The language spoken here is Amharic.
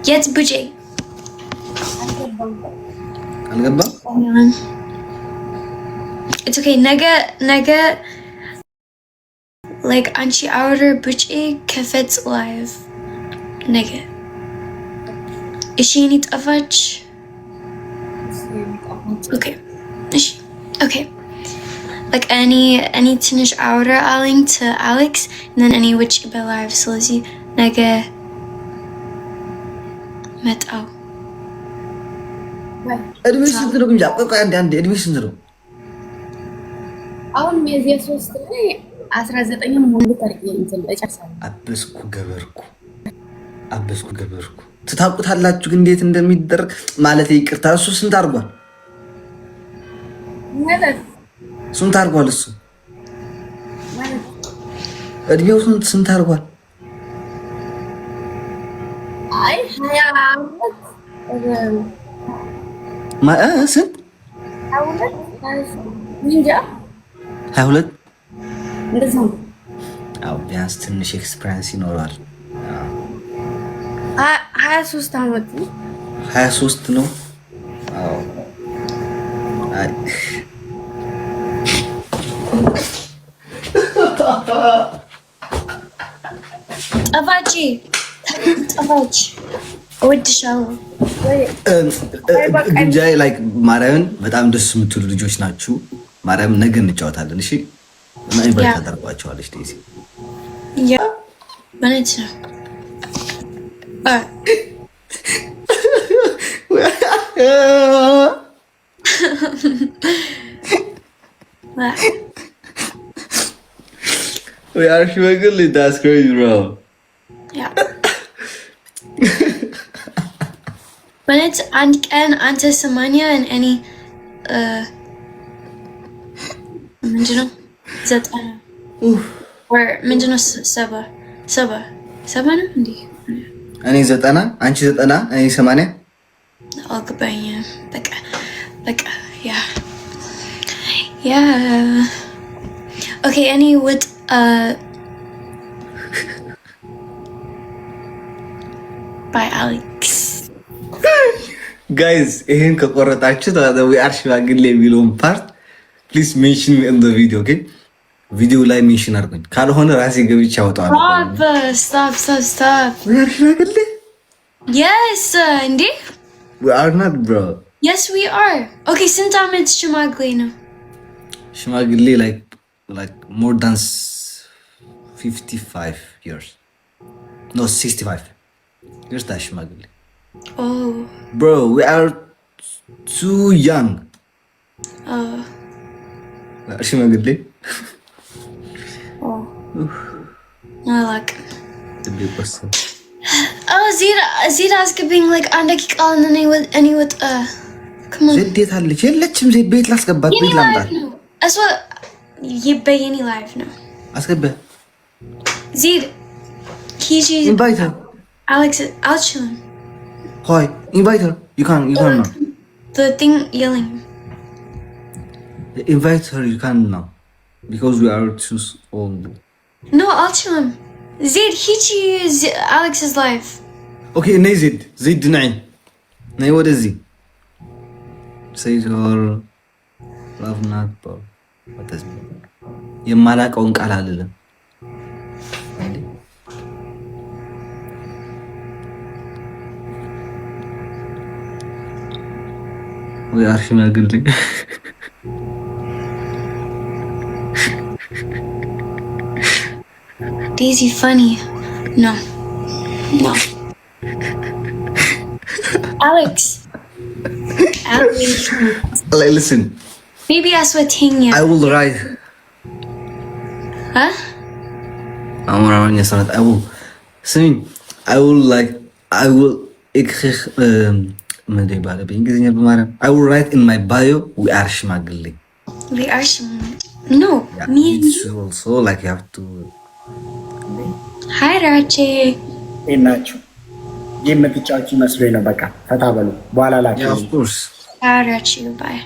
የት ቡጄ አልገባም። It's okay. ነገ like አንቺ አውርደር ቡጄ ከፈት live ነገ እሺ እኔ ጠፋች okay እሺ okay like any ትንሽ አውራ አለኝ to Alex and then any which በlive ስለዚህ ነገ መጣው እድሜሽ ስንት ነው? እንጃ ቆይ አንዴ እድሜሽ ስንት ነው? አሁን ሚያዝያ 3 ላይ 19 ሙሉ ታሪክ እንትን እጨርሳለሁ። አበስኩ ገበርኩ ትታውቁታላችሁ ግን እንዴት እንደሚደረግ ማለት ይቅርታ። እሱ ስንት አድርጓል? ስንት አድርጓል? እሱ እድሜው ስንት አድርጓል? አይ 22 ስንት 22 እንደዛ ነው። አው ቢያንስ ትንሽ ኤክስፒሪየንስ ይኖራል። 23 ዓመት 23 ነው። አዎ አይ ጠፋች እወድሻለሁ። ግንጃይ ላይክ ማርያምን በጣም ደስ የምትሉ ልጆች ናችሁ። ማርያም ነገ እንጫወታለን። እሺ እና ኢንቫይት ታደርጓቸዋለሽ ዴዚ ያ ማለት ነው። We are struggling. That's crazy, bro. Yeah. When it's and ante semania and any ምንድነው ዘጠና or ምንድነው ሰባ ነው እንዴ? እኔ 90 አንቺ 90 እኔ 80 አልገባኝ። በቃ ያ okay any with by Alex guys ይሄን ከቆረጣችሁ we are ሽማግሌ የሚለውን ፓርት please mention me in the video okay ቪዲዮ ላይ ሜንሽን አድርጉኝ ካልሆነ ራሴ ገብቼ አወጣዋለሁ። stop we are ሽማግሌ yes እንዴ we are not bro yes we are okay ስንት ዓመት ሽማግሌ ነው? ሽማግሌ like more than 55 years no 65 years that ሽማግሌ oh bro we are too young ሽማግሌ I like Zira አስገቢኝ like አንድ ደቂቃ እኔ ወጥ come on ዜድ አለች የለችም ዜድ ቤት ላስገባት ቤት ላምጣት እሷ የበየኒ ላይፍ ነው አስገባ ዜድ ኪጂ invite her Alex አልችልም why invite her you can now the thing yelling invite her you can now because we are too old no አልችልም ዜድ ሂጂ Alex's life okay ነይ ዜድ ነይ ወደዚህ say her love not bro የማላቀውን ቃል አልልም ወይ አርሽማግሌ Daisy funny no Alex like listen maybe aswatinya I will write huh አማርኛ ሰራት I will sing I will ምን ይባላል በእንግሊዝኛ በማርያም I will write in my bio we are ሽማግሌ no yeah, me also like you have to hi Rache እናችሁ የምትጫወቺ መስሎኝ ነው። በቃ ፈታ በሉ በኋላ ላችሁ yeah of course Rache bye